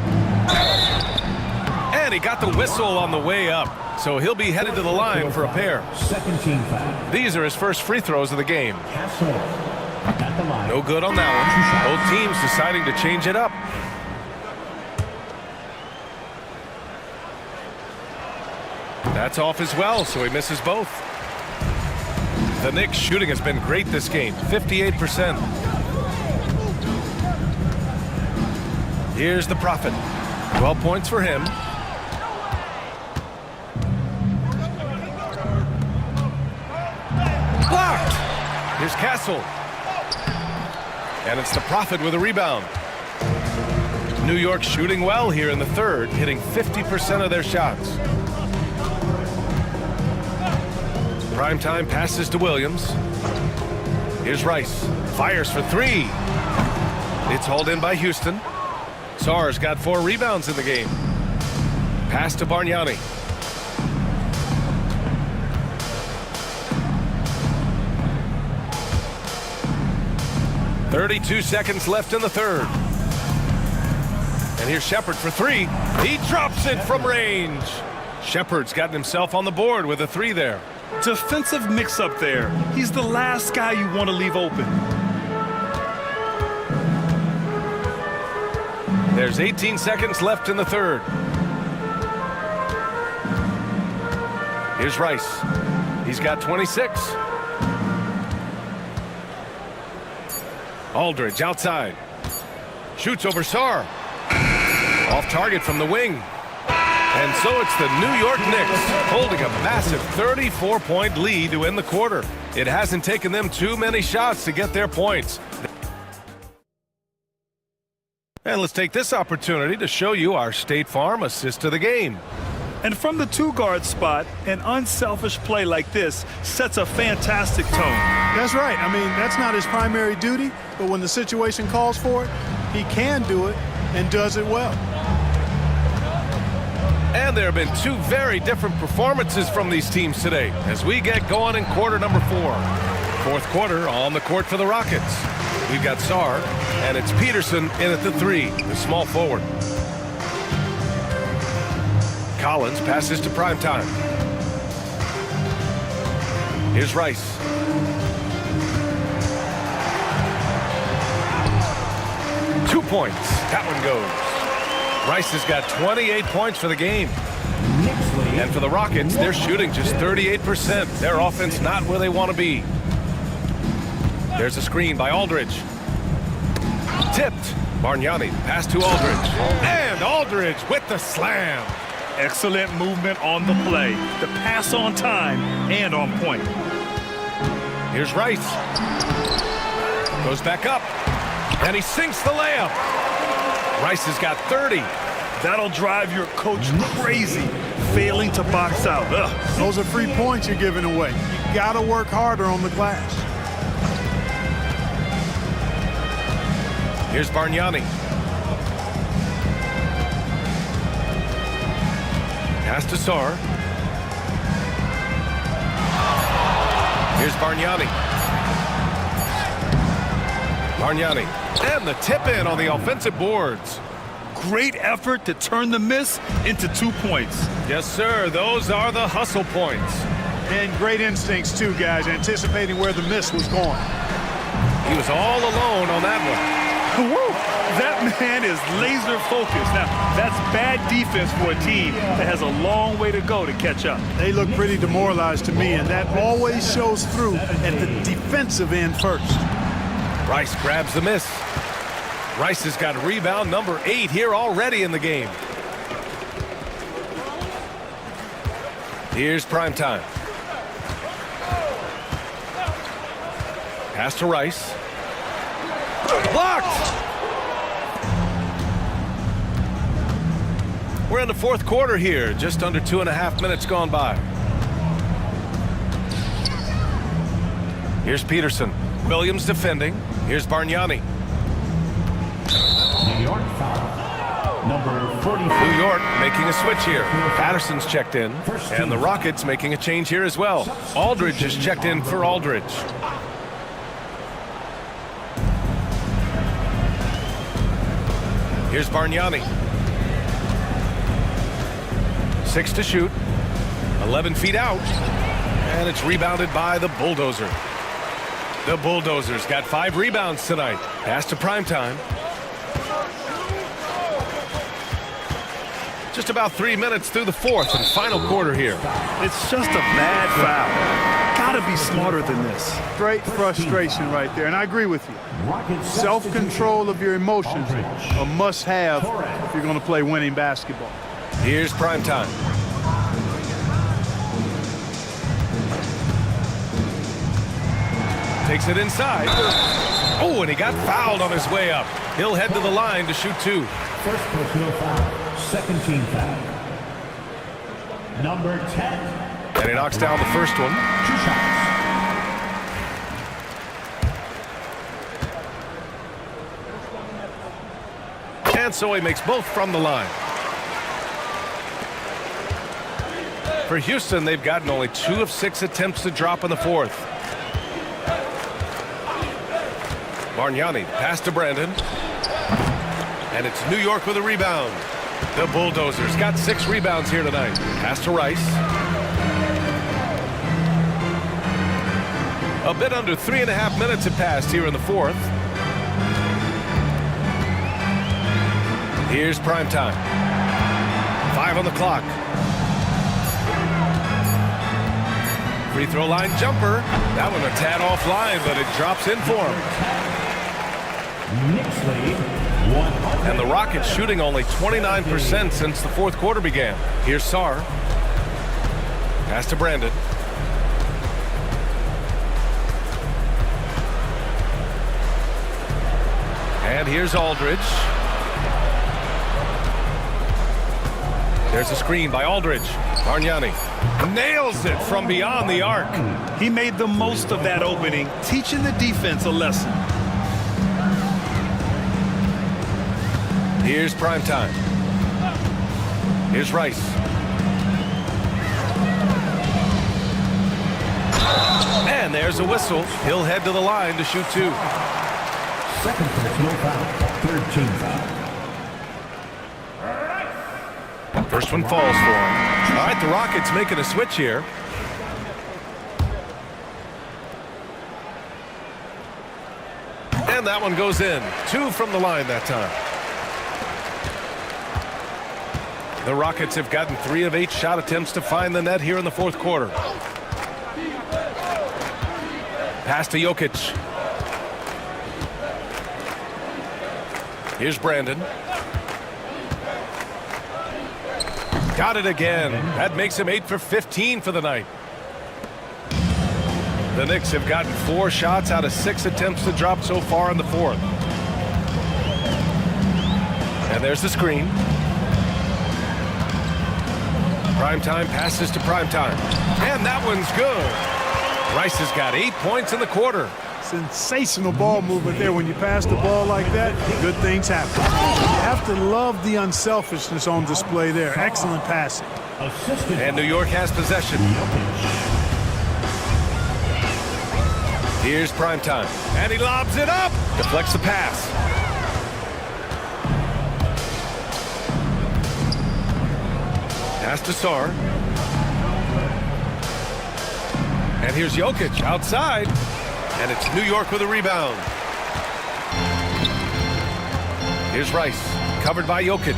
And he got the whistle on the way up. So he'll be headed to the line for a pair. Second team foul. These are his first free throws of the game. Castle at the line. No good on that one. Both teams deciding to change it up. That's off as well, so he misses both. The Knicks' shooting has been great this game, 58%. Here's the Prophet. 12 points for him. Blocked! Here's Castle. And it's the Prophet with a rebound. New York shooting well here in the third, hitting 50% of their shots. Primetime passes to Williams. Here's Rice. Fires for 3. It's hauled in by Houston. Sarr's got 4 rebounds in the game. Pass to Bargnani. "32 seconds left in the third. And here's Shepard for 3. He drops it from range. Shepard's gotten himself on the board with a 3 there. Defensive mix-up there. He's the last guy you want to leave open. There's 18 seconds left in the third. Here's Rice. He's got 26. Aldridge outside. Shoots over Sarr. Off target from the wing. And so it's the New York Knicks holding a massive 34-point lead to end the quarter. It hasn't taken them too many shots to get their points. And let's take this opportunity to show you our State Farm assist of the game. And from the 2-guard spot, an unselfish play like this sets a fantastic tone. That's right. I mean, that's not his primary duty, but when the situation calls for it, he can do it and does it well. And there have been 2 very different performances from these teams today as we get going in quarter number 4. Fourth quarter on the court for the Rockets. We've got Sarr, and it's Peterson in at the 3, the small forward. Collins passes to Primetime. Here's Rice. Two points. That one goes. Rice has got 28 points for the game. And for the Rockets, they're shooting just 38%. Their offense not where they want to be. There's a screen by Aldridge. Tipped. Bargnani pass to Aldridge. And Aldridge with the slam. Excellent movement on the play. The pass on time and on point. Here's Rice. Goes back up. And he sinks the layup. Rice has got 30. That'll drive your coach crazy, failing to box out. Ugh. Those are free points you're giving away. You got to work harder on the glass. Here's Bargnani. Pass to Sarr. Here's Bargnani. Bargnani. And the tip in on the offensive boards. Great effort to turn the miss into 2 points. Yes, sir. Those are the hustle points. And great instincts, too, guys, anticipating where the miss was going. He was all alone on that one. Woo! That man is laser focused. Now, that's bad defense for a team that has a long way to go to catch up. They look pretty demoralized to me, and that always shows through at the defensive end first. Rice grabs the miss. Rice has got rebound number 8 here already in the game. Here's Primetime. Pass to Rice. Blocked! We're in the fourth quarter here, just under 2.5 minutes gone by. Here's Peterson. Williams defending. Here's Bargnani. New York foul. Number 44. New York making a switch here. Patterson's checked in, and the Rockets making a change here as well. Aldridge is checked in for Aldridge. Here's Bargnani. 6 to shoot. 11 feet out. And it's rebounded by the Bulldozer. The Bulldozers got 5 rebounds tonight. Pass to primetime. Just about 3 minutes through the fourth and final quarter here. It's just a bad foul. Gotta be smarter than this. Great frustration right there, and I agree with you. Self-control of your emotions, a must-have if you're going to play winning basketball. Here's primetime. Takes it inside. Oh, and he got fouled on his way up. He'll head to the line to shoot 2. First personal foul. Second team foul. Number 10. And he knocks down the first one. 2 shots. And so he makes both from the line. For Houston, they've gotten only 2 of 6 attempts to drop in the fourth. Bargnani, pass to Brandon. And it's New York with a rebound. The Bulldozers got 6 rebounds here tonight. Pass to Rice. A bit under 3.5 minutes have passed here in the fourth. Here's primetime. 5 on the clock. Free throw line jumper. That one a tad offline, but it drops in for him. Knicks lead 100. And the Rockets shooting only 29% since the fourth quarter began. Here's Sarr. Pass to Brandon. And here's Aldridge. There's a screen by Aldridge. Bargnani nails it from beyond the arc. He made the most of that opening, teaching the defense a lesson. Here's primetime. Here's Rice. And there's a whistle. He'll head to the line to shoot 2. Second personal foul. Third team foul. First one falls for him. All right, the Rockets making a switch here. And that one goes in. 2 from the line that time. The Rockets have gotten 3 of 8 shot attempts to find the net here in the fourth quarter. Pass to Jokic. Here's Brandon. Got it again. That makes him 8 for 15 for the night. The Knicks have gotten 4 shots out of 6 attempts to drop so far in the fourth. And there's the screen. Primetime passes to primetime. And that one's good. Rice has got 8 points in the quarter. Sensational ball movement there. When you pass the ball like that, good things happen. You have to love the unselfishness on display there. Excellent passing. And New York has possession. Here's primetime. And he lobs it up. Deflects the pass. Pass to Sarr. And here's Jokic outside. And it's New York with a rebound. Here's Rice. Covered by Jokic.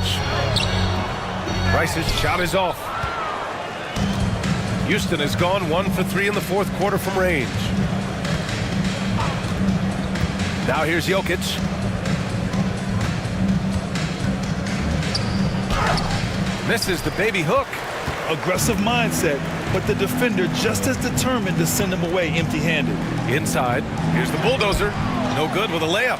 Rice's shot is off. Houston has gone 1 for 3 in the fourth quarter from range. Now here's Jokic. Misses the baby hook. Aggressive mindset, but the defender just as determined to send him away empty-handed. Inside. Here's the Bulldozer. No good with a layup.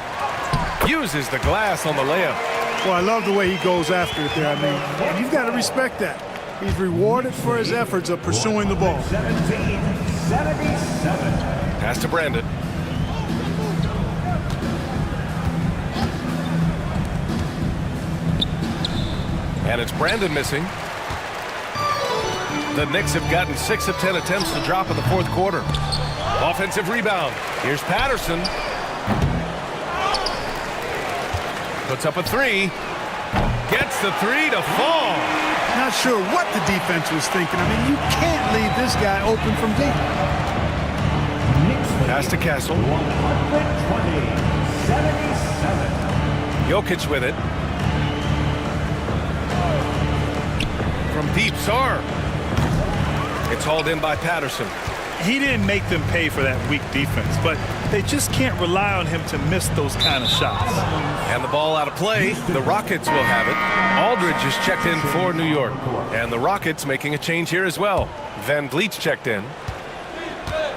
Uses the glass on the layup. Well, I love the way he goes after it there. I mean, and you've got to respect that. He's rewarded for his efforts of pursuing the ball. 1777. Pass to Brandon. And it's Brandon missing. The Knicks have gotten 6 of 10 attempts to drop in the fourth quarter. Offensive rebound. Here's Patterson. Puts up a three. Gets the three to fall. Not sure what the defense was thinking. I mean, you can't leave this guy open from deep. Pass to Castle. 120-77. Jokic with it. From deep, Sarr. It's hauled in by Patterson. He didn't make them pay for that weak defense, but they just can't rely on him to miss those kind of shots. And the ball out of play. The Rockets will have it. Aldridge is checked in for New York. And the Rockets making a change here as well. Van Vliet's checked in.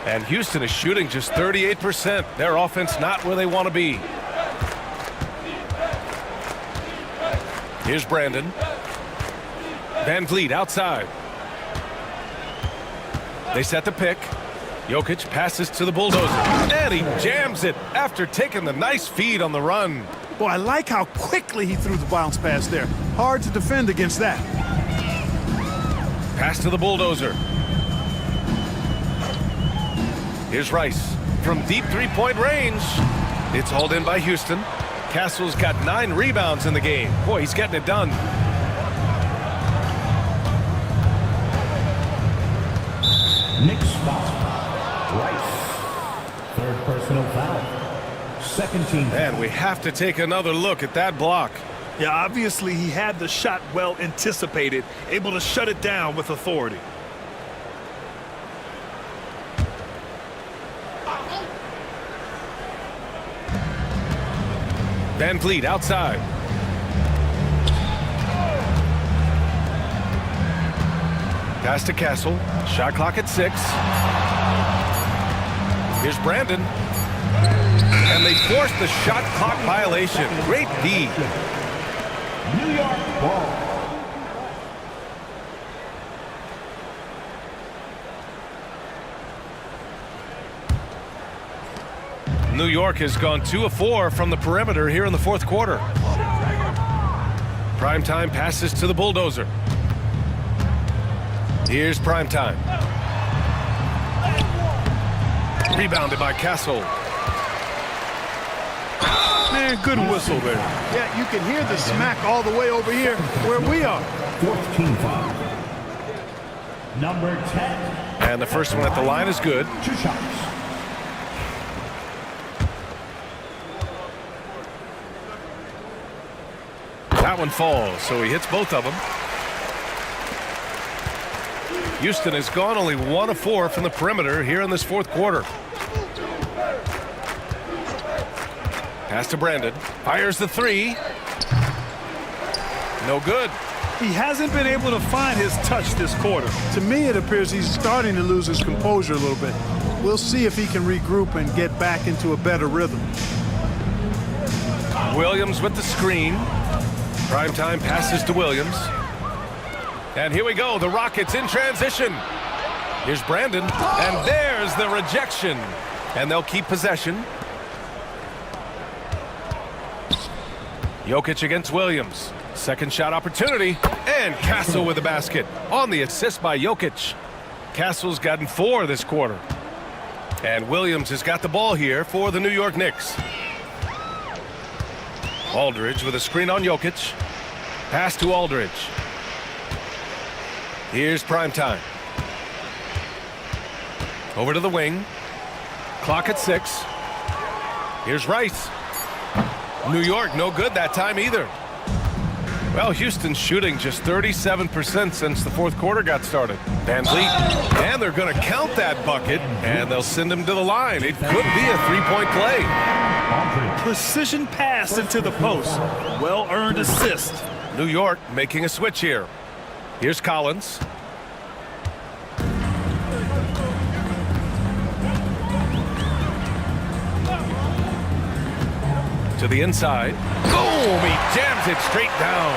And Houston is shooting just 38%. Their offense not where they want to be. Here's Brandon. Van Vliet outside. They set the pick. Jokic passes to the bulldozer. And he jams it after taking the nice feed on the run. Boy, I like how quickly he threw the bounce pass there. Hard to defend against that. Pass to the bulldozer. Here's Rice from deep three-point range. It's hauled in by Houston. Castle's got 9 rebounds in the game. Boy, he's getting it done. Knicks foul. Rice. Third personal foul. Second team. And we have to take another look at that block. Yeah, obviously he had the shot well anticipated, able to shut it down with authority. Van Vliet outside. Pass to Castle. Shot clock at 6. Here's Brandon. And they force the shot clock violation. Great D. New York ball. New York has gone 2 of 4 from the perimeter here in the fourth quarter. Primetime passes to the bulldozer. Here's Primetime. Rebounded by Castle. Man, good whistle there. Yeah, you can hear the smack all the way over here where we are. Fourth team foul. Number 10. And the first one at the line is good. 2 shots. That one falls, so he hits both of them. Houston has gone only 1 of 4 from the perimeter here in this fourth quarter. Pass to Brandon. Fires the 3. No good. He hasn't been able to find his touch this quarter. To me, it appears he's starting to lose his composure a little bit. We'll see if he can regroup and get back into a better rhythm. Williams with the screen. Primetime passes to Williams. And here we go, the Rockets in transition. Here's Brandon, and there's the rejection. And they'll keep possession. Jokic against Williams. Second shot opportunity, and Castle with the basket. On the assist by Jokic. Castle's gotten 4 this quarter. And Williams has got the ball here for the New York Knicks. Aldridge with a screen on Jokic. Pass to Aldridge. Here's Primetime. Over to the wing. Clock at 6. Here's Rice. New York, no good that time either. Well, Houston's shooting just 37% since the fourth quarter got started. Van Vliet, and they're going to count that bucket, and they'll send him to the line. It could be a 3-point play. Precision pass into the post. Well-earned assist. New York making a switch here. Here's Collins. To To the inside. Boom! He jams it straight down.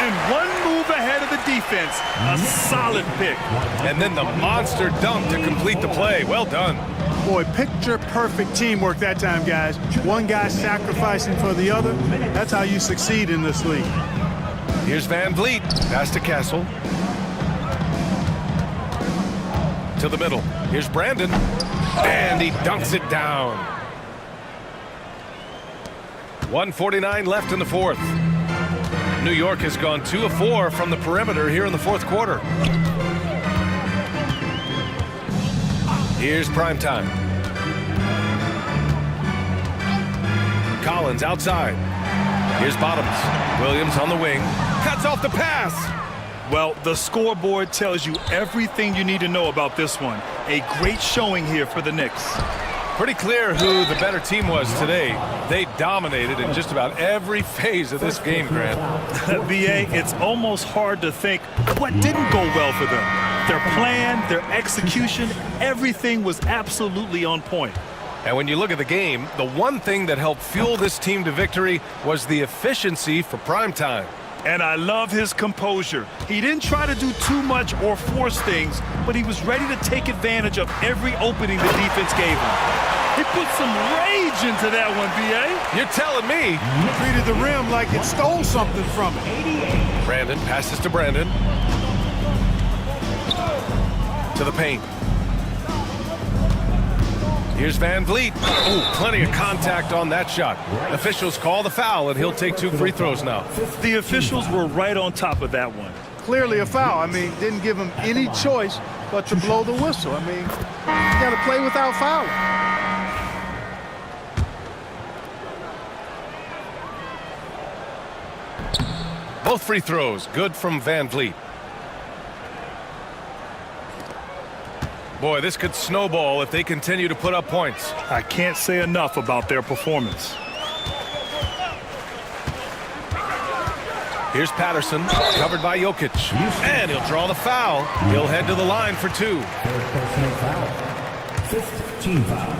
And one move ahead of the defense. A solid pick. And then the monster dunk to complete the play. Well done. Boy, picture-perfect teamwork that time, guys. One guy sacrificing for the other. That's how you succeed in this league. Here's Van Vliet. Pass to Castle. To the middle. Here's Brandon. And he dunks it down. 1:49 left in the fourth. New York has gone 2 of 4 from the perimeter here in the fourth quarter. Here's prime time. Collins outside. Here's Bottoms. Williams on the wing. Cuts off the pass. Well, the scoreboard tells you everything you need to know about this one. A great showing here for the Knicks. Pretty clear who the better team was today. They dominated in just about every phase of this game, Grant. BA, it's almost hard to think what didn't go well for them. Their plan, their execution, everything was absolutely on point. And when you look at the game, the one thing that helped fuel this team to victory was the efficiency for prime time. And I love his composure. He didn't try to do too much or force things, but he was ready to take advantage of every opening the defense gave him. He put some rage into that one, BA. You're telling me. Treated the rim like it stole something from it. Brandon passes to Brandon. To the paint. Here's Van Vliet. Oh, plenty of contact on that shot. Officials call the foul, and he'll take 2 free throws now. The officials were right on top of that one. Clearly a foul. I mean, didn't give him any choice but to blow the whistle. I mean, you got to play without fouling. Both free throws, good from Van Vliet. Boy, this could snowball if they continue to put up points. I can't say enough about their performance. Here's Patterson, covered by Jokic. And he'll draw the foul. He'll head to the line for 2. Personal foul. 5th team foul.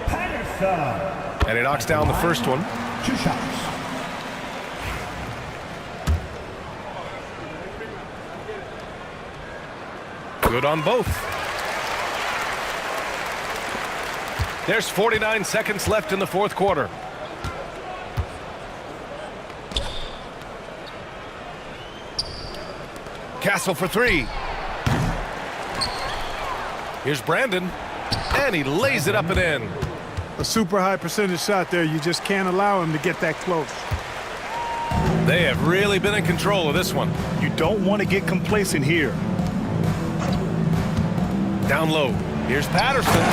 Patterson. And he knocks down the first one. 2 shots. Good on both. There's 49 seconds left in the fourth quarter. Castle for 3. Here's Brandon. And he lays it up and in. A super high percentage shot there. You just can't allow him to get that close. They have really been in control of this one. You don't want to get complacent here. Down low. Here's Patterson.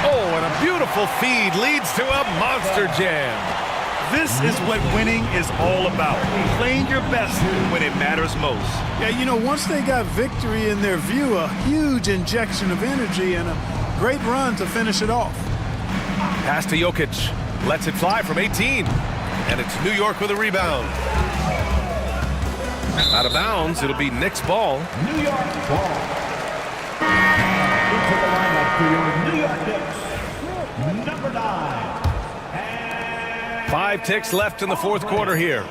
Oh, and a beautiful feed leads to a monster jam. This is what winning is all about. Playing your best when it matters most. Yeah, you know, once they got victory in their view, a huge injection of energy and a great run to finish it off. Pass to Jokic. Lets it fly from 18. And it's New York with a rebound. Out of bounds, it'll be Knicks ball. New York ball. Into the lineup for your New York Knicks. Number 9. 5 ticks left in the fourth quarter here.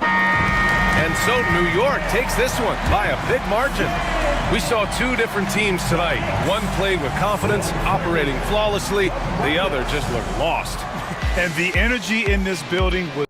And so New York takes this one by a big margin. We saw 2 different teams tonight. One played with confidence, operating flawlessly. The other just looked lost. And the energy in this building was